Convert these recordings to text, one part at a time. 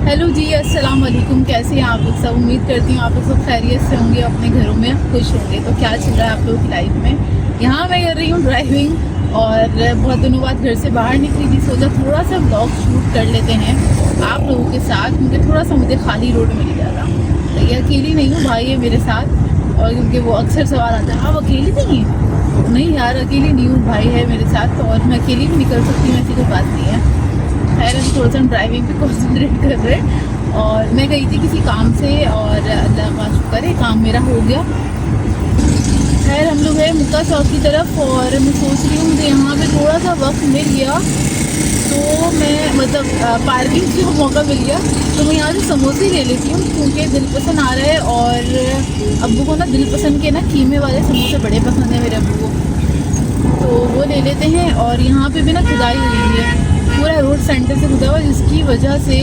Hello जी, अस्सलाम वालेकुम। कैसे हैं आप लोग सब? उम्मीद करती हूँ आप लोग सब खैरियत से होंगे, अपने घरों में खुश होंगे। तो क्या चल रहा है आप लोगों की लाइफ में? यहाँ मैं कर रही हूँ ड्राइविंग और बहुत दिनों बाद घर से बाहर निकली थी। सोचा थोड़ा सा ब्लॉग शूट कर लेते हैं आप लोगों के साथ, क्योंकि थोड़ा सा मुझे खाली रोड मिल गया था। तो ये अकेली नहीं हूँ, भाई है मेरे साथ। और क्योंकि वो अक्सर सवाल आता है, आप अकेली नहीं हैं? नहीं यार, अकेली नहीं हूँ, भाई है मेरे साथ। और मैं अकेली भी निकल सकती हूँ, ऐसी कोई बात नहीं है। खैर अभी थोड़ा सा हम ड्राइविंग पे कॉन्सेंट्रेट कर रहे हैं। और मैं गई थी किसी काम से और अल्लाह का शुक्र है काम मेरा हो गया। खैर हम लोग हैं मुक्का चौक की तरफ और मैं सोच रही हूँ मुझे यहाँ पे थोड़ा सा वक्त मिल गया तो मैं मतलब पार्किंग का मौका मिल गया तो मैं यहाँ से समोसे ले लेती हूँ, क्योंकि दिल पसंद आ रहा है। और अब्बू को ना दिल पसंद के ना कीमे वाले समोसे बड़े पसंद है मेरे अब्बू को, तो वो ले लेते हैं। और यहाँ पे भी ना खुदाई हुई है, पूरा रोड सेंटर से खुदा हुआ, जिसकी वजह से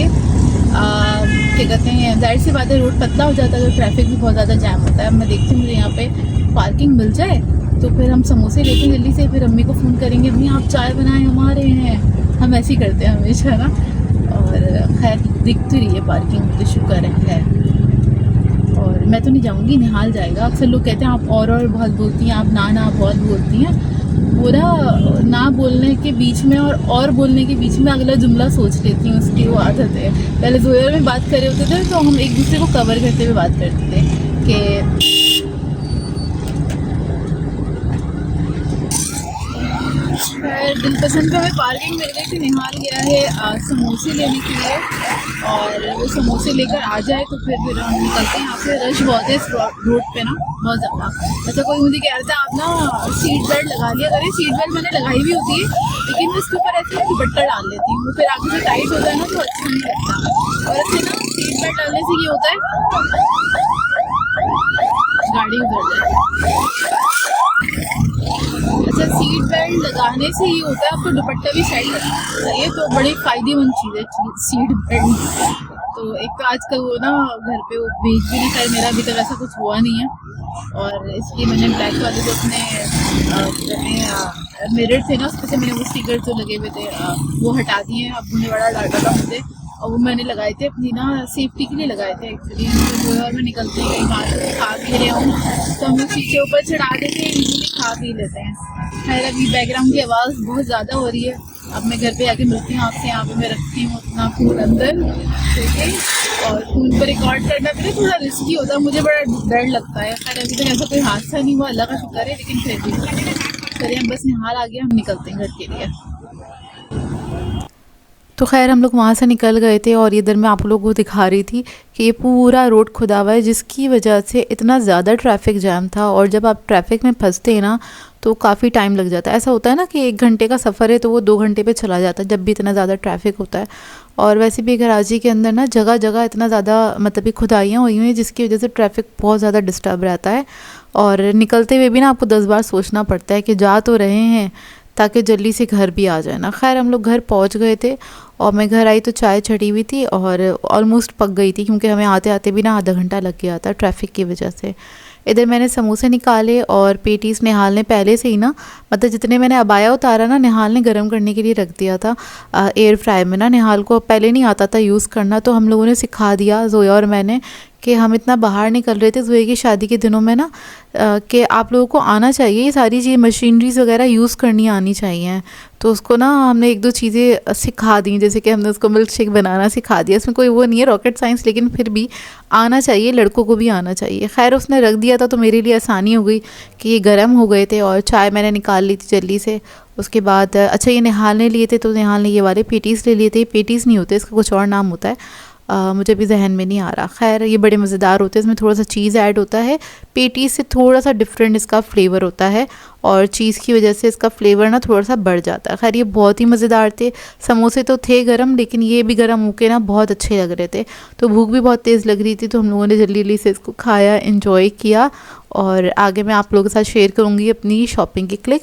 क्या कहते हैं, जाहिर सी बात है रोड पतला हो जाता है तो ट्रैफिक भी बहुत ज़्यादा जैम होता है। मैं देखती हूँ मुझे यहाँ पे पार्किंग मिल जाए तो फिर हम समोसे लेते हैं जल्दी से, फिर अम्मी को फ़ोन करेंगे, अम्मी आप चाय बनाएं, हम आ रहे हैं। हम ऐसे ही करते हैं हमेशा ना। और खैर दिखती रही है पार्किंग, मुझे शुक्र है। और मैं तो नहीं जाऊँगी, निहाल जाएगा। अक्सर लोग कहते हैं आप और बहुत बोलती हैं, आप ना बहुत बोलती हैं। पूरा ना बोलने के बीच में और बोलने के बीच में अगला जुमला सोच लेती हूँ, उसकी वो आदत है। पहले जोयर में बात कर रहे होते थे तो हम एक दूसरे को कवर करते हुए बात करते थे कि दिल पसंद पे हमें पार्किंग मिल गई थी। निहाल गया है समोसे लेने के लिए, और वो समोसे लेकर आ जाए तो फिर हम निकलते हैं। यहाँ पे रश बहुत है इस रोड पे ना, बहुत ज़्यादा। अच्छा कोई मुझे कह रहा था आप ना सीट बेल्ट लगा लिया करें। सीट बेल्ट मैंने लगाई भी होती है, लेकिन मैं उसके ऊपर ऐसे दुपट्टा डाल लेती हूँ, फिर आगे से टाइट होता है ना तो अच्छा नहीं लगता। और ऐसे ना सीट बेल्ट डालने से ये होता है, गाड़ी उधर जाए। अच्छा सीट बेल्ट लगाने से ये होता है आपको दुपट्टा भी साइड रखना चाहिए, तो बड़ी फ़ायदेमंद चीज़ है सीट बेल्ट। तो एक तो आजकल वो ना घर पे वो भेज भी नहीं पाए, मेरा अभी तक ऐसा कुछ हुआ नहीं है। और इसलिए मैंने ब्लैक वाले जो अपने मिरर थे ना, उसमें से मैंने वो स्टिकर जो लगे हुए थे वो हटा दिए हैं। अब मुझे बड़ा डांटा था मुझे, और वो मैंने लगाए थे अपनी ना सेफ्टी के लिए लगाए थे एक्चुअली। और मैं निकलते ही कहीं बाहर खा पी रहे हूँ तो हम लोग शीशे ऊपर चढ़ा देते हैं, इजीली खा पी लेते हैं। खैर अभी बैकग्राउंड की आवाज़ बहुत ज़्यादा हो रही है। अब मैं घर पे आके मिलती हूँ आपसे। यहाँ पे मैं रखती हूँ अपना फ़ोन अंदर, ठीक है। और फ़ोन पर रिकॉर्ड करना भी थोड़ा रिस्की होता है, मुझे बड़ा डर लगता है। खैर अभी तक ऐसा कोई हादसा नहीं हुआ, अल्लाह का शुक्र है, लेकिन फिर भी चलिए हम बस निहाल आ गया, हम निकलते हैं घर के लिए। तो खैर हम लोग वहाँ से निकल गए थे और इधर मैं आप लोगों को दिखा रही थी कि ये पूरा रोड खुदा हुआ है, जिसकी वजह से इतना ज़्यादा ट्रैफिक जैम था। और जब आप ट्रैफिक में फंसते हैं ना तो काफ़ी टाइम लग जाता है। ऐसा होता है ना कि 1 घंटे का सफ़र है तो वो 2 घंटे पे चला जाता है, जब भी इतना ज़्यादा ट्रैफिक होता है। और वैसे भी कराची के अंदर ना जगह जगह इतना ज़्यादा मतलब कि खुदाइयाँ हुई हुई हैं, जिसकी वजह से ट्रैफिक बहुत ज़्यादा डिस्टर्ब रहता है। और निकलते हुए भी ना आपको 10 बार सोचना पड़ता है कि जा तो रहे हैं ताकि जल्दी से घर भी आ जाए ना। खैर हम लोग घर पहुंच गए थे और मैं घर आई तो चाय चढ़ी हुई थी और ऑलमोस्ट पक गई थी, क्योंकि हमें आते आते भी ना आधा घंटा लग गया था ट्रैफिक की वजह से। इधर मैंने समोसे निकाले और पेटीज निहाल ने पहले से ही ना मतलब जितने मैंने अबाया उतारा ना निहाल ने गर्म करने के लिए रख दिया था एयर फ्राई में ना। निहाल को पहले नहीं आता था यूज़ करना, तो हम लोगों ने सिखा दिया, जोया और मैंने, कि हम इतना बाहर निकल रहे थे जोया की शादी के दिनों में ना कि आप लोगों को आना चाहिए, ये सारी चीज़ मशीनरीज वगैरह यूज़ करनी आनी चाहिए। तो उसको ना हमने 1-2 चीज़ें सिखा दी, जैसे कि हमने उसको मिल्क शेक बनाना सिखा दिया। इसमें कोई वो नहीं है रॉकेट साइंस, लेकिन फिर भी आना चाहिए, लड़कों को भी आना चाहिए। खैर उसने रख दिया था तो मेरे लिए आसानी हो गई कि ये गर्म हो गए थे और चाय मैंने निकाल ली थी जल्दी से। उसके बाद अच्छा ये निहाल ने लिए थे तो निहाल ने ये वाले पेटीज़ ले लिए थे। पेटीज़ नहीं होते, इसका कुछ और नाम होता है, मुझे भी जहन में नहीं आ रहा। खैर ये बड़े मज़ेदार होते हैं, इसमें थोड़ा सा चीज़ ऐड होता है। पेटीज़ से थोड़ा सा डिफरेंट इसका फ्लेवर होता है और चीज़ की वजह से इसका फ्लेवर ना थोड़ा सा बढ़ जाता है। खैर ये बहुत ही मज़ेदार थे। समोसे तो थे गरम, लेकिन ये भी गरम होके ना बहुत अच्छे लग रहे थे। तो भूख भी बहुत तेज़ लग रही थी, तो हम लोगों ने जल्दी जल्दी से इसको खाया, इन्जॉय किया। और आगे मैं आप लोगों के साथ शेयर करूँगी अपनी शॉपिंग की क्लिप।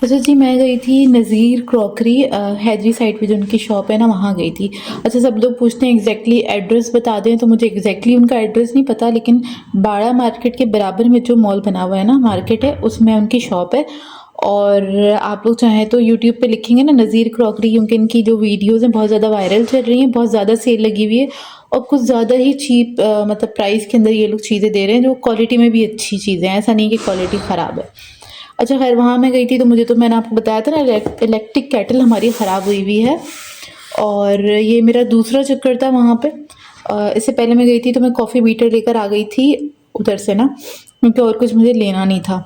अच्छा जी, मैं गई थी नज़ीर क्रॉकरी, हैदरी साइड पे जो उनकी शॉप है ना, वहाँ गई थी। अच्छा सब लोग पूछते हैं एग्जैक्टली एड्रेस बता दें, तो मुझे एग्जैक्टली उनका एड्रेस नहीं पता, लेकिन बाड़ा मार्केट के बराबर में जो मॉल बना हुआ है ना, मार्केट है, उसमें उनकी शॉप है। और आप लोग चाहें तो यूट्यूब पे लिखेंगे ना नज़ीर क्रॉकरी, क्योंकि इनकी जो वीडियोस हैं बहुत ज़्यादा वायरल चल रही हैं, बहुत ज़्यादा सेल लगी हुई है और कुछ ज़्यादा ही चीप मतलब प्राइस के अंदर ये लोग चीज़ें दे रहे हैं, जो क्वालिटी में भी अच्छी चीज़ें हैं, ऐसा नहीं कि क्वालिटी ख़राब है। अच्छा खैर, वहाँ मैं गई थी तो मैंने आपको बताया था ना इलेक्ट्रिक केटल हमारी ख़राब हुई हुई है और ये मेरा दूसरा चक्कर था वहाँ पे। इससे पहले मैं गई थी तो मैं कॉफ़ी बीटर लेकर आ गई थी उधर से ना, क्योंकि और कुछ मुझे लेना नहीं था।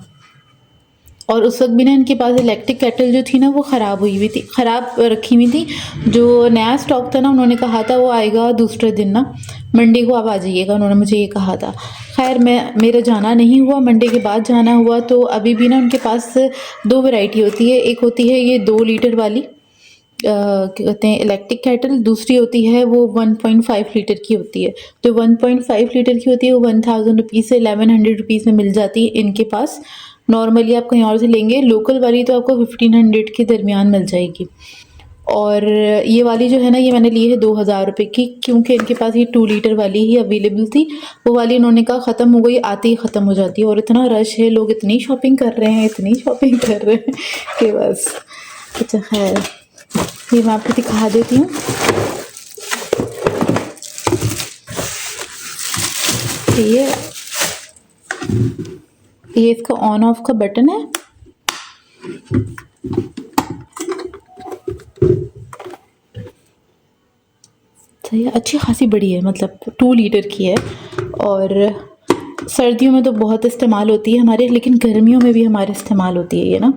और उस वक्त भी ना इनके पास इलेक्ट्रिक केटल जो थी ना वो ख़राब हुई हुई थी, ख़राब रखी हुई थी। जो नया स्टॉक था ना उन्होंने कहा था वो आएगा दूसरे दिन ना, मंडे को आप आ जाइएगा, उन्होंने मुझे ये कहा था। खैर मेरा जाना नहीं हुआ, मंडे के बाद जाना हुआ। तो अभी भी ना उनके पास दो वैरायटी होती है, एक होती है ये 2 लीटर वाली क्या कहते हैं इलेक्ट्रिक केटल, दूसरी होती है वो 1.5 लीटर की होती है। जो 1.5 लीटर की होती है वो 1000 रुपीज़ से 1100 रुपीज़ में मिल जाती है इनके पास। नॉर्मली आप कहीं और से लेंगे, लोकल वाली तो आपको 1500 के दरमियान मिल जाएगी। और ये वाली जो है ना ये मैंने ली है 2000 रुपये की, क्योंकि इनके पास ये 2 लीटर वाली ही अवेलेबल थी। वो वाली उन्होंने कहा ख़त्म हो गई, आते ही ख़त्म हो जाती है। और इतना रश है, लोग इतनी शॉपिंग कर रहे हैं, इतनी शॉपिंग कर रहे हैं कि बस। अच्छा खैर, ये मैं आपको दिखा देती हूँ। ये इसका ऑन ऑफ का बटन है। सही है, अच्छी खासी बड़ी है, मतलब 2 लीटर की है। और सर्दियों में तो बहुत इस्तेमाल होती है हमारे, लेकिन गर्मियों में भी हमारे इस्तेमाल होती है ये ना।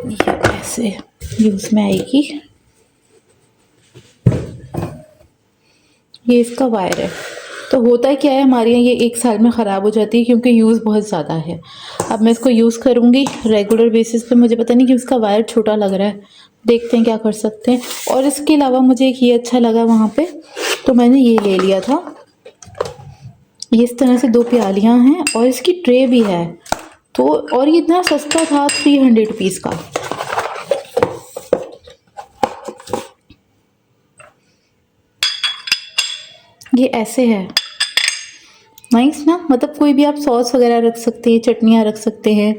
ये कैसे यूज़ में आएगी, ये इसका वायर है। तो होता क्या है हमारे यहाँ ये 1 साल में ख़राब हो जाती है, क्योंकि यूज़ बहुत ज़्यादा है। अब मैं इसको यूज़ करूँगी रेगुलर बेसिस पे, मुझे पता नहीं कि उसका वायर छोटा लग रहा है, देखते हैं क्या कर सकते हैं। और इसके अलावा मुझे एक ये अच्छा लगा वहाँ पे, तो मैंने ये ले लिया था। ये इस तरह से 2 प्यालियाँ हैं और इसकी ट्रे भी है। तो और ये इतना सस्ता था, 300 रुपीज़ का। ये ऐसे है, नाइस ना, मतलब कोई भी आप सॉस वगैरह रख सकते हैं, चटनियाँ रख सकते हैं,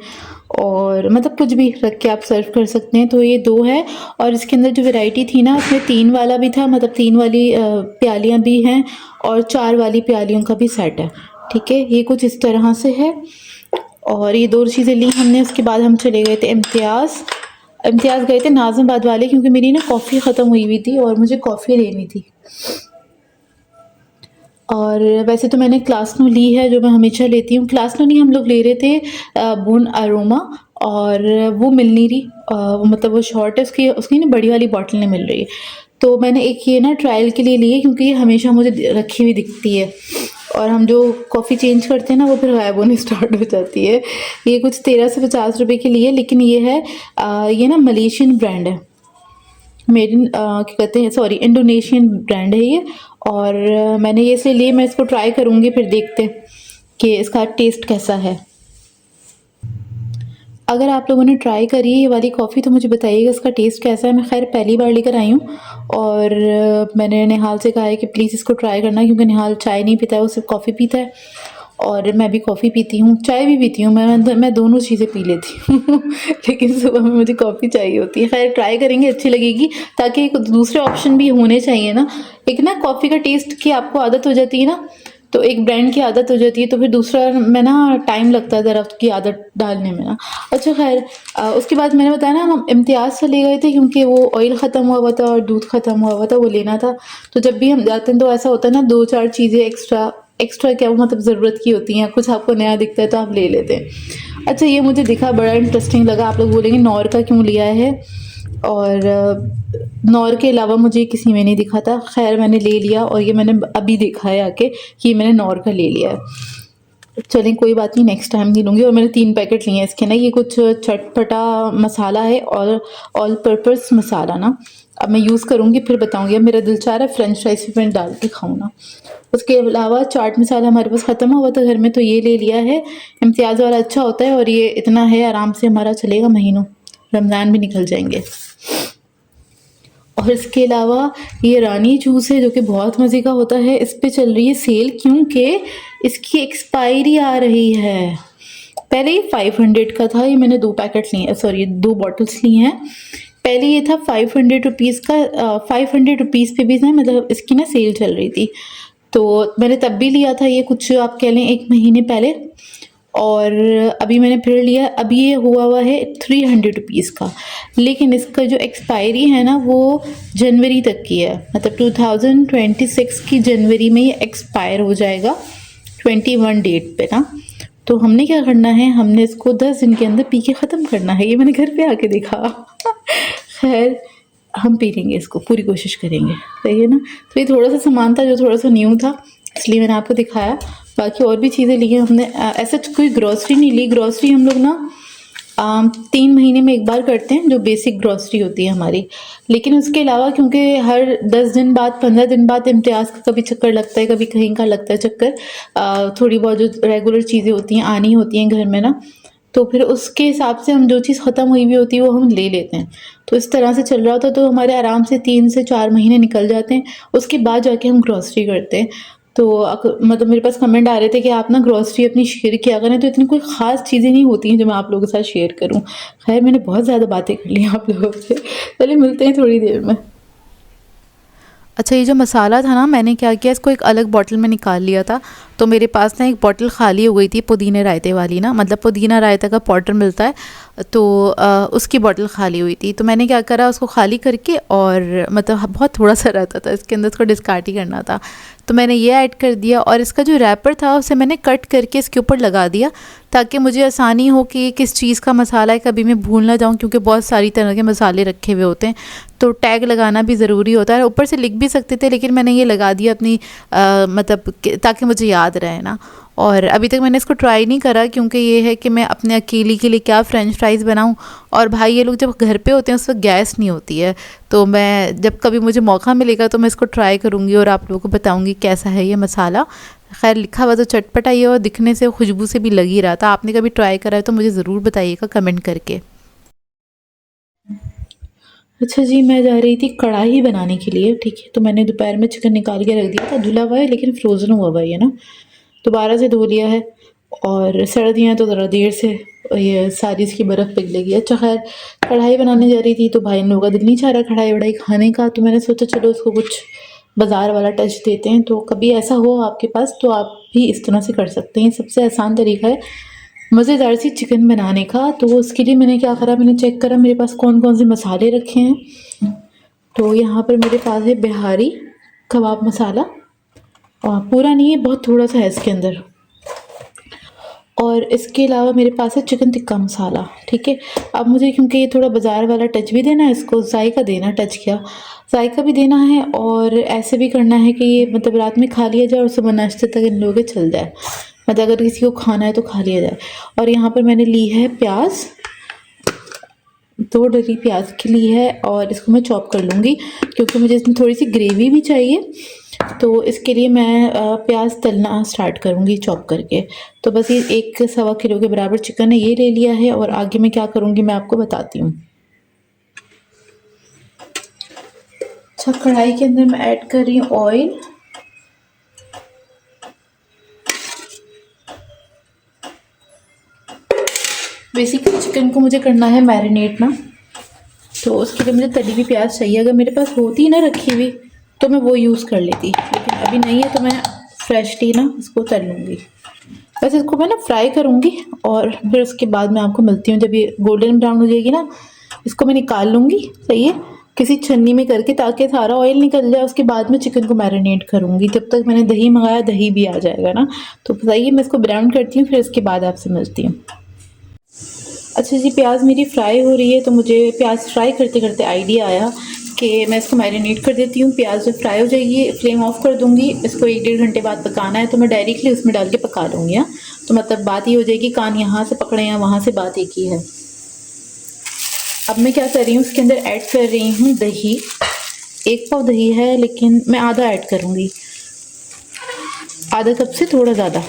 और मतलब कुछ भी रख के आप सर्व कर सकते हैं। तो ये 2 है। और इसके अंदर जो वैरायटी थी ना उसमें 3 वाला भी था, मतलब 3 वाली प्यालियाँ भी हैं और 4 वाली प्यालियों का भी सेट है। ठीक है, ये कुछ इस तरह से है। और ये 2 चीज़ें ली हमने। उसके बाद हम चले गए थे इम्तियाज़ गए थे नाज़िमाबाद वाले, क्योंकि मेरी ना कॉफ़ी ख़त्म हुई थी और मुझे कॉफ़ी लेनी थी। और वैसे तो मैंने क्लासनो ली है, जो मैं हमेशा लेती हूँ। क्लासनो नहीं, हम लोग ले रहे थे बून अरोमा, और वो मिल नहीं रही, मतलब वो शॉर्ट है, उसकी उसकी ना बड़ी वाली बॉटल नहीं मिल रही है। तो मैंने एक ये ना ट्रायल के लिए ली है, क्योंकि ये हमेशा मुझे रखी हुई दिखती है, और हम जो कॉफ़ी चेंज करते हैं ना वो फिर गायब होने स्टार्ट हो जाती है। ये कुछ 13 से 50 रुपए की ली है, लेकिन ये है ये ना मलेशियन ब्रांड है, मेड इन क्या कहते हैं, सॉरी, इंडोनेशियन ब्रांड है ये। और मैंने ये इसलिए लिए, मैं इसको ट्राई करूँगी, फिर देखते हैं कि इसका टेस्ट कैसा है। अगर आप लोगों ने ट्राई करी है ये वाली कॉफ़ी तो मुझे बताइएगा इसका टेस्ट कैसा है। मैं खैर पहली बार लेकर आई हूँ, और मैंने निहाल से कहा है कि प्लीज़ इसको ट्राई करना, क्योंकि निहाल चाय नहीं पीता है, वो सिर्फ कॉफ़ी पीता है, और मैं भी कॉफ़ी पीती हूँ, चाय भी पीती हूँ। मैं दोनों चीज़ें पी लेती हूँ लेकिन सुबह में मुझे कॉफ़ी चाहिए होती है। खैर ट्राई करेंगे, अच्छी लगेगी, ताकि एक दूसरे ऑप्शन भी होने चाहिए ना। एक ना कॉफ़ी का टेस्ट की आपको आदत हो जाती है ना, तो एक ब्रांड की आदत हो जाती है, तो फिर दूसरा में ना टाइम लगता है ज़रा की आदत डालने में ना। अच्छा खैर, उसके बाद मैंने बताया ना हम इम्तियाज़ से ले गए थे, क्योंकि वो ऑयल ख़त्म हुआ हुआ था और दूध ख़त्म हुआ हुआ था, वो लेना था। तो जब भी हम जाते हैं तो ऐसा होता है ना, 2-4 चीज़ें एक्स्ट्रा क्या, वो मतलब ज़रूरत की होती हैं, कुछ आपको नया दिखता है तो आप ले लेते हैं। अच्छा, ये मुझे दिखा, बड़ा इंटरेस्टिंग लगा। आप लोग बोलेंगे नॉर का क्यों लिया है, और नॉर के अलावा मुझे किसी में नहीं दिखा था। खैर मैंने ले लिया, और ये मैंने अभी देखा है आके कि ये मैंने नॉर का ले लिया है। चलें कोई बात नहीं, नेक्स्ट टाइम नहीं लूँगी। और मैंने 3 पैकेट लिए हैं इसके ना। ये कुछ चटपटा मसाला है, और ऑल पर्पस मसाला ना। अब मैं यूज़ करूँगी फिर बताऊँगी। अब मेरा दिल चाह रहा है फ्रेंच फ्राइज भी मैं डाल के खाऊँ ना। उसके अलावा चाट मसाला हमारे पास ख़त्म हुआ था घर में, तो ये ले लिया है। इम्तियाज़ वाला अच्छा होता है, और ये इतना है, आराम से हमारा चलेगा महीनों, रमज़ान भी निकल जाएंगे। और इसके अलावा ये रानी जूस है जो कि बहुत मज़े का होता है, इस पे चल रही है सेल क्योंकि इसकी एक्सपायरी आ रही है। पहले ये 500 का था, ये मैंने 2 पैकेट लिए, सॉरी 2 बॉटल्स ली हैं। पहले ये था 500 रुपीज़ का, 500 रुपीज़ पे भी ना मतलब इसकी ना सेल चल रही थी, तो मैंने तब भी लिया था ये, कुछ आप कह लें 1 महीने पहले। और अभी मैंने फिर लिया, अभी ये हुआ है 300 रुपीज़ का, लेकिन इसका जो एक्सपायरी है ना वो जनवरी तक की है, मतलब 2026 की जनवरी में ये एक्सपायर हो जाएगा 21 डेट पे ना। तो हमने क्या करना है, हमने इसको 10 दिन के अंदर पी के ख़त्म करना है, ये मैंने घर पे आके देखा। खैर हम पी लेंगे इसको, पूरी कोशिश करेंगे, सही है ना। तो ये थोड़ा सा सामान था जो थोड़ा सा न्यू था, इसलिए मैंने आपको दिखाया। बाकी और भी चीज़ें ली हैं हमने, ऐसा कोई ग्रॉसरी नहीं ली। ग्रॉसरी हम लोग ना 3 महीने में एक बार करते हैं, जो बेसिक ग्रॉसरी होती है हमारी। लेकिन उसके अलावा क्योंकि हर 10 दिन बाद 15 दिन बाद इम्तियाज़ का कभी चक्कर लगता है, कभी कहीं का लगता है चक्कर, थोड़ी बहुत जो रेगुलर चीज़ें होती हैं आनी होती हैं घर में ना, तो फिर उसके हिसाब से हम जो चीज़ ख़त्म हुई हुई होती है वो हम ले लेते हैं। तो इस तरह से चल रहा होता, तो हमारे आराम से 3 से 4 महीने निकल जाते हैं, उसके बाद जाके हम ग्रॉसरी करते हैं। तो मतलब मेरे पास कमेंट आ रहे थे कि आप ना ग्रॉसरी अपनी शेयर किया करें, तो इतनी कोई ख़ास चीज़ें नहीं होती हैं जो मैं आप लोगों के साथ शेयर करूं। खैर मैंने बहुत ज़्यादा बातें कर ली आप लोगों से, चलिए मिलते हैं थोड़ी देर में। अच्छा, ये जो मसाला था ना, मैंने क्या किया, इसको एक अलग बॉटल में निकाल लिया था। तो मेरे पास ना एक बॉटल खाली हो गई थी पुदीने रायते वाली ना, मतलब पुदीना रायता का पाउडर मिलता है, तो उसकी बॉटल खाली हुई थी। तो मैंने क्या करा, उसको खाली करके, और मतलब बहुत थोड़ा सा रहता था इसके अंदर, उसको डिस्कार्ड ही करना था, तो मैंने ये ऐड कर दिया। और इसका जो रैपर था उसे मैंने कट करके इसके ऊपर लगा दिया, ताकि मुझे आसानी हो कि किस चीज़ का मसाला है, कभी मैं भूल ना जाऊँ, क्योंकि बहुत सारी तरह के मसाले रखे हुए होते हैं, तो टैग लगाना भी ज़रूरी होता है। ऊपर से लिख भी सकते थे, लेकिन मैंने ये लगा दिया अपनी मतलब ताकि मुझे याद रहे ना। और अभी तक मैंने इसको ट्राई नहीं करा, क्योंकि ये है कि मैं अपने अकेली के लिए क्या फ़्रेंच फ्राइज़ बनाऊं, और भाई ये लोग जब घर पे होते हैं उस वक्त गैस नहीं होती है। तो मैं जब कभी मुझे मौका मिलेगा तो मैं इसको ट्राई करूँगी और आप लोगों को बताऊँगी कैसा है ये मसाला। खैर लिखा हुआ तो चटपटा ही है, और दिखने से खुशबू से भी लग ही रहा था। आपने कभी ट्राई करा है तो मुझे ज़रूर बताइएगा कमेंट करके। अच्छा जी, मैं जा रही थी कढ़ाई बनाने के लिए, ठीक है। तो मैंने दोपहर में चिकन निकाल के रख दिया था, धुला हुआ है लेकिन फ्रोज़न हुआ हुआ है ना, दोबारा से धो लिया है। और सर्दियाँ तो ज़रा देर से ये सारी इसकी बर्फ़ पिघलेगी। अच्छा खैर, कढ़ाई बनाने जा रही थी तो भाई इन लोगों का दिल नहीं चाह रहा कढ़ाई वढ़ाई खाने का, तो मैंने सोचा चलो उसको कुछ बाज़ार वाला टच देते हैं। तो कभी ऐसा हो आपके पास तो आप भी इस तरह से कर सकते हैं, सबसे आसान तरीका है मज़ेदार सी चिकन बनाने का। तो उसके लिए मैंने क्या करा, मैंने चेक करा मेरे पास कौन कौन से मसाले रखे हैं। तो यहाँ पर मेरे पास है बिहारी कबाब मसाला, और पूरा नहीं है, बहुत थोड़ा सा है इसके अंदर। और इसके अलावा मेरे पास है चिकन टिक्का मसाला, ठीक है। अब मुझे क्योंकि ये थोड़ा बाज़ार वाला टच भी देना है, इसको जायका देना, टच किया जायका भी देना है, और ऐसे भी करना है कि ये मतलब रात में खा लिया जाए और सुबह नाश्ते तक इन लोगों के चल जाए, मतलब अगर किसी को खाना है तो खा लिया जाए। और यहाँ पर मैंने ली है प्याज, 2 डली प्याज की ली है, और इसको मैं चॉप कर लूँगी क्योंकि मुझे इसमें थोड़ी सी ग्रेवी भी चाहिए। तो इसके लिए मैं प्याज तलना स्टार्ट करूँगी चॉप करके। तो बस ये 1 सवा किलो के बराबर चिकन है, ये ले लिया है, और आगे मैं क्या करूँगी मैं आपको बताती हूँ। अच्छा, कढ़ाई के अंदर मैं ऐड कर रही हूँ ऑयल। बेसिकली चिकन को मुझे करना है मैरिनेट ना, तो उसके लिए मुझे तली हुई प्याज चाहिए। अगर मेरे पास होती ना रखी हुई तो मैं वो यूज़ कर लेती, लेकिन अभी नहीं है तो मैं फ्रेशली ना इसको तल लूँगी। बस इसको मैं ना फ्राई करूँगी, और फिर उसके बाद मैं आपको मिलती हूँ जब ये गोल्डन ब्राउन हो जाएगी ना, इसको मैं निकाल लूँगी, सही है, किसी छन्नी में करके, ताकि सारा ऑयल निकल जाए। उसके बाद में चिकन को मैरिनेट करूँगी, तब तक मैंने दही मंगाया, दही भी आ जाएगा ना। तो बताइए, मैं इसको ब्राउन करती हूँ, फिर इसके बाद आपसे मिलती हूँ। अच्छा जी, प्याज मेरी फ्राई हो रही है, तो मुझे प्याज फ्राई करते करते आइडिया आया कि मैं इसको मैरिनेट कर देती हूँ। प्याज जब फ्राई हो जाएगी फ्लेम ऑफ कर दूँगी, इसको 1-1.5 घंटे बाद पकाना है, तो मैं डायरेक्टली उसमें डाल के पका लूँगी। हाँ, तो मतलब बात ये हो जाएगी, कान यहाँ से पकड़े हैं वहाँ से, बात एक ही है। अब मैं क्या कर रही हूँ, उसके अंदर ऐड कर रही हूँ दही। 1 पाव दही है, लेकिन मैं आधा ऐड करूँगी, आधा कप से थोड़ा ज़्यादा।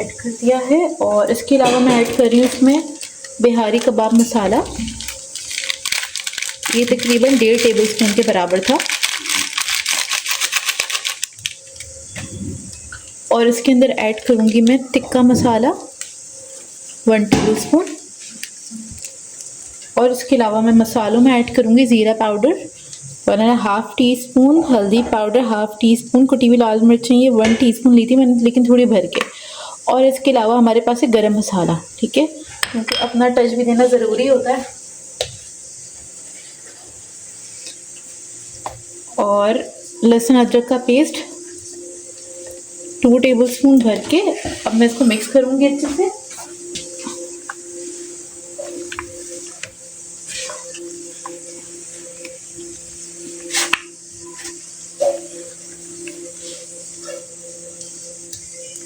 ऐड कर दिया है। और इसके अलावा मैं ऐड कर रही हूँ इसमें बिहारी कबाब मसाला, ये तकरीबन 1.5 टेबलस्पून के बराबर था। और इसके अंदर ऐड करूँगी मैं टिक्का मसाला 1 टेबलस्पून। और इसके अलावा मैं मसालों में ऐड करूँगी ज़ीरा पाउडर 1.5 टीस्पून, हल्दी पाउडर 1/2 टीस्पून, कुटी हुई लाल मिर्चें ये 1 टीस्पून ली थी मैंने, लेकिन थोड़ी भर के। और इसके अलावा हमारे पास है गरम मसाला, ठीक है, क्योंकि अपना टच भी देना ज़रूरी होता है। और लहसुन अदरक का पेस्ट 2 टेबलस्पून भर के। अब मैं इसको मिक्स करूँगी अच्छे से।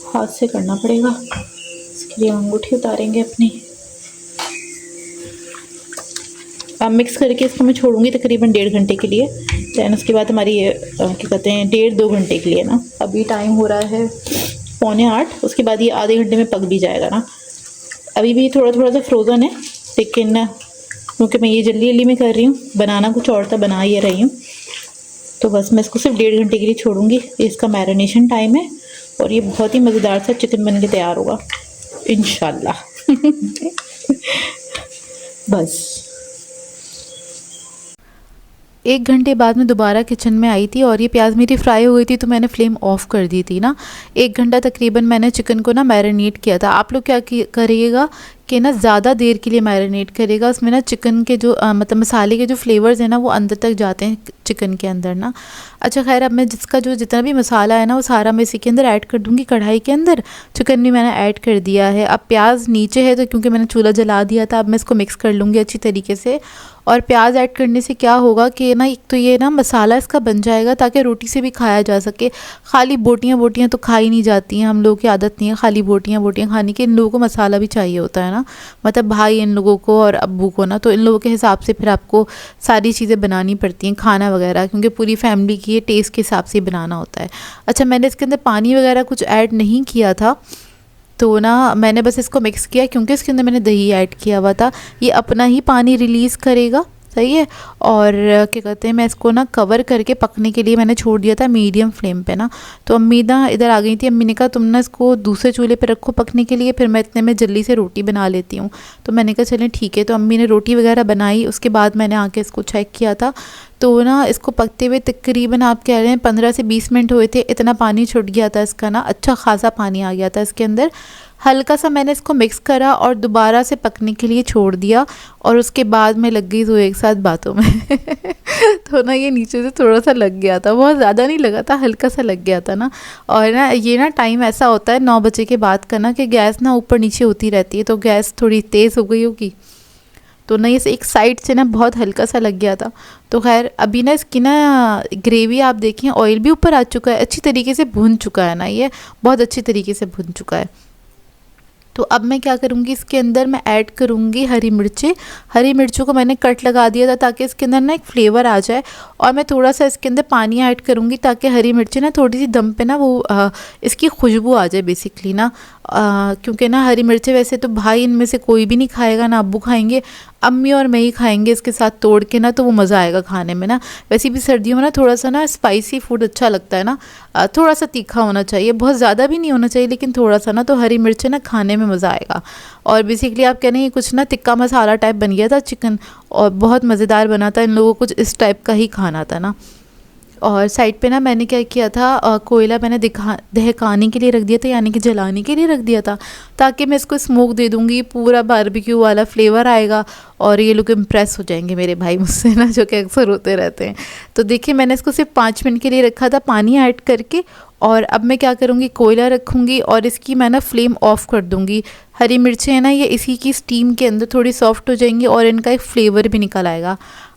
हाथ से करना पड़ेगा, इसके लिए अंगूठी उतारेंगे अपनी। अब मिक्स करके इसको मैं छोड़ूंगी तकरीबन 1.5 घंटे के लिए। दैन उसके बाद हमारी ये क्या कहते हैं 1.5-2 घंटे के लिए ना, अभी टाइम हो रहा है 7:45, उसके बाद ये आधे घंटे में पक भी जाएगा ना। अभी भी थोड़ा थोड़ा सा फ्रोज़न है, लेकिन क्योंकि मैं ये जल्दी जल्दी में कर रही हूँ, बनाना कुछ और था, बना ये रही हूँ, तो बस मैं इसको सिर्फ 1.5 घंटे के लिए छोड़ूंगी। इसका मैरिनेशन टाइम है और ये बहुत ही मज़ेदार सा चिकन बन के तैयार होगा इंशाल्लाह। बस 1 घंटे बाद मैं दोबारा किचन में आई थी और ये प्याज मेरी फ्राई हो गई थी, तो मैंने फ्लेम ऑफ़ कर दी थी ना। 1 घंटा तकरीबन मैंने चिकन को ना मैरिनेट किया था। आप लोग क्या करिएगा कि ना ज़्यादा देर के लिए मैरिनेट करेगा, उसमें ना चिकन के जो मतलब मसाले के जो फ्लेवर्स हैं ना वो अंदर तक जाते हैं चिकन के अंदर ना। अच्छा खैर, अब मैं जिसका जो जितना भी मसाला है ना वो सारा मैं इसी के अंदर ऐड कर दूँगी कढ़ाई के अंदर। चिकन भी मैंने ऐड कर दिया है। अब प्याज नीचे है तो क्योंकि मैंने चूल्हा जला दिया था, अब मैं इसको मिक्स कर लूँगी अच्छी तरीके से। और प्याज ऐड करने से क्या होगा कि ना एक तो ये ना मसाला इसका बन जाएगा ताकि रोटी से भी खाया जा सके। खाली बोटियाँ तो खाई नहीं जाती हैं, हम लोगों की आदत नहीं है खाली बोटियाँ खाने की। इन लोगों को मसाला भी चाहिए होता है ना, मतलब भाई इन लोगों को और अब्बू को ना, तो इन लोगों के हिसाब से फिर आपको सारी चीज़ें बनानी पड़ती हैं, खाना वगैरह, क्योंकि पूरी फैमिली की ये टेस्ट के हिसाब से बनाना होता है। अच्छा, मैंने इसके अंदर पानी वगैरह कुछ ऐड नहीं किया था, तो ना मैंने बस इसको मिक्स किया क्योंकि इसके अंदर मैंने दही ऐड किया हुआ था। ये अपना ही पानी रिलीज़ करेगा, सही है। और क्या कहते हैं, मैं इसको ना कवर करके पकने के लिए मैंने छोड़ दिया था मीडियम फ्लेम पे ना। तो अम्मी ना इधर आ गई थी, अम्मी ने कहा तुम ना इसको दूसरे चूल्हे पे रखो पकने के लिए, फिर मैं इतने में जल्दी से रोटी बना लेती हूँ। तो मैंने कहा चलें ठीक है। तो अम्मी ने रोटी वगैरह बनाई, उसके बाद मैंने आके इसको चेक किया था, तो ना इसको पकते हुए तकरीबन आप कह रहे हैं 15 से 20 मिनट हुए थे। इतना पानी छूट गया था इसका ना, अच्छा खासा पानी आ गया था इसके अंदर। हल्का सा मैंने इसको मिक्स करा और दोबारा से पकने के लिए छोड़ दिया, और उसके बाद मैं लग गई तो एक साथ बातों में तो ना ये नीचे से थोड़ा सा लग गया था, बहुत ज़्यादा नहीं लगा था, हल्का सा लग गया था ना। और ना ये ना टाइम ऐसा होता है 9 बजे के बाद का ना कि गैस ना ऊपर नीचे होती रहती है, तो गैस थोड़ी तेज़ हो गई होगी, तो ना ये एक साइड से ना बहुत हल्का सा लग गया था। तो खैर अभी ना इसकी ना ग्रेवी आप देखें, ऑयल भी ऊपर आ चुका है, अच्छी तरीके से भुन चुका है ना, ये बहुत अच्छी तरीके से भुन चुका है। तो अब मैं क्या करूँगी, इसके अंदर मैं ऐड करूँगी हरी मिर्चें। हरी मिर्चों को मैंने कट लगा दिया था ताकि इसके अंदर ना एक फ्लेवर आ जाए, और मैं थोड़ा सा इसके अंदर पानी ऐड करूँगी ताकि हरी मिर्चें ना थोड़ी सी दम पे ना वो इसकी खुशबू आ जाए बेसिकली ना। क्योंकि ना हरी मिर्चें वैसे तो भाई इनमें से कोई भी नहीं खाएगा ना, अब्बू खाएंगे, अम्मी और मैं ही खाएंगे इसके साथ तोड़ के ना, तो वो मज़ा आएगा खाने में ना। वैसे भी सर्दियों में ना थोड़ा सा ना स्पाइसी फूड अच्छा लगता है ना, थोड़ा सा तीखा होना चाहिए, बहुत ज़्यादा भी नहीं होना चाहिए, लेकिन थोड़ा सा ना, तो हरी मिर्चें ना खाने में मज़ा आएगा। और बेसिकली आप कह रहे हैं कुछ ना टिक्का मसाला टाइप बन गया था चिकन, और बहुत मज़ेदार बना था, इन लोगों को कुछ इस टाइप का ही खाना था ना। और साइड पे ना मैंने क्या किया था, कोयला मैंने दहकाने के लिए रख दिया था, यानी कि जलाने के लिए रख दिया था, ताकि मैं इसको स्मोक दे दूँगी, पूरा बारबेक्यू वाला फ्लेवर आएगा और ये लोग इम्प्रेस हो जाएंगे मेरे भाई मुझसे ना, जो कि अक्सर होते रहते हैं। तो देखिए मैंने इसको सिर्फ 5 मिनट के लिए रखा था पानी ऐड करके, और अब मैं क्या करूँगी, कोयला रखूँगी और इसकी मैं ना फ्लेम ऑफ़ कर दूँगी। हरी मिर्चें हैं ना, ये इसी की स्टीम के अंदर थोड़ी सॉफ्ट हो जाएंगी और इनका एक फ्लेवर भी निकल आएगा।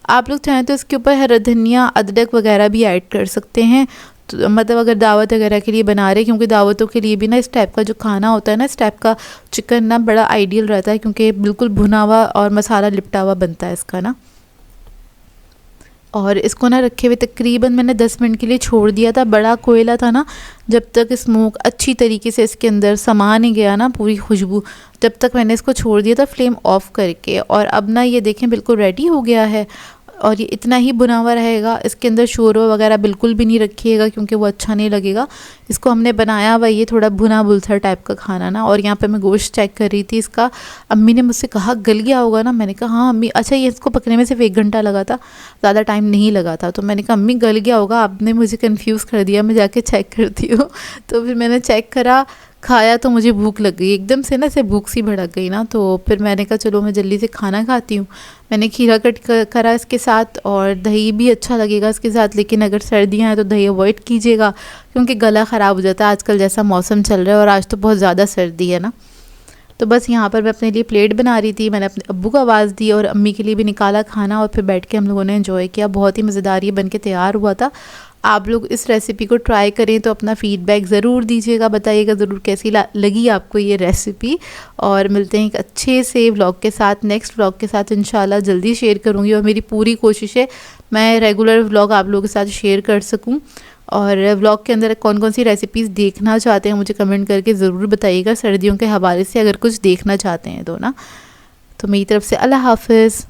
आप लोग चाहें तो इसके ऊपर हरा धनिया, अदरक वगैरह भी ऐड कर सकते हैं, तो मतलब अगर दावत वगैरह के लिए बना रहे, क्योंकि दावतों के लिए भी ना इस टाइप का जो खाना होता है ना, इस टाइप का चिकन ना बड़ा आइडियल रहता है, क्योंकि बिल्कुल भुना हुआ और मसाला लिपटा हुआ बनता है इसका ना। और इसको ना रखे हुए तकरीबन मैंने 10 मिनट के लिए छोड़ दिया था। बड़ा कोयला था ना, जब तक स्मोक अच्छी तरीके से इसके अंदर समा नहीं गया ना पूरी खुशबू, जब तक मैंने इसको छोड़ दिया था फ्लेम ऑफ करके। और अब ना ये देखें बिल्कुल रेडी हो गया है और ये इतना ही बुना हुआ रहेगा। इसके अंदर शोरबा वगैरह बिल्कुल भी नहीं रखिएगा क्योंकि वो अच्छा नहीं लगेगा। इसको हमने बनाया हुआ ये थोड़ा भुना बुलसा टाइप का खाना ना। और यहाँ पे मैं गोश्त चेक कर रही थी इसका। अम्मी ने मुझसे कहा गल गया होगा ना, मैंने कहा हाँ अम्मी। अच्छा, ये इसको पकने में सिर्फ 1 घंटा लगा था, ज़्यादा टाइम नहीं लगा था। तो मैंने कहा अम्मी गल गया होगा, आपने मुझे कन्फ्यूज़ कर दिया, मैं जाके चेक करती हूँ। तो फिर मैंने चेक करा, खाया तो मुझे भूख लग गई एकदम से ना, से भूख सी भड़क गई ना। तो फिर मैंने कहा चलो मैं जल्दी से खाना खाती हूँ। मैंने खीरा कट करा इसके साथ और दही भी अच्छा लगेगा इसके साथ, लेकिन अगर सर्दियाँ हैं तो दही अवॉइड कीजिएगा क्योंकि गला ख़राब हो जाता है आजकल जैसा मौसम चल रहा है, और आज तो बहुत ज़्यादा सर्दी है ना। तो बस यहाँ पर मैं अपने लिए प्लेट बना रही थी, मैंने अपने अब्बू को आवाज़ दी और अम्मी के लिए भी निकाला खाना, और फिर बैठ के हम लोगों ने एंजॉय किया। बहुत ही मज़ेदार ये बन के तैयार हुआ था। आप लोग इस रेसिपी को ट्राई करें तो अपना फ़ीडबैक ज़रूर दीजिएगा, बताइएगा ज़रूर कैसी लगी आपको ये रेसिपी। और मिलते हैं एक अच्छे से व्लॉग के साथ, नेक्स्ट व्लॉग के साथ इंशाल्लाह जल्दी शेयर करूँगी। और मेरी पूरी कोशिश है मैं रेगुलर व्लॉग आप लोगों के साथ शेयर कर सकूँ। और व्लॉग के अंदर कौन कौन सी रेसिपीज़ देखना चाहते हैं मुझे कमेंट करके ज़रूर बताइएगा, सर्दियों के हवाले से अगर कुछ देखना चाहते हैं तो ना। तो मेरी तरफ से अल्लाह हाफ़िज़।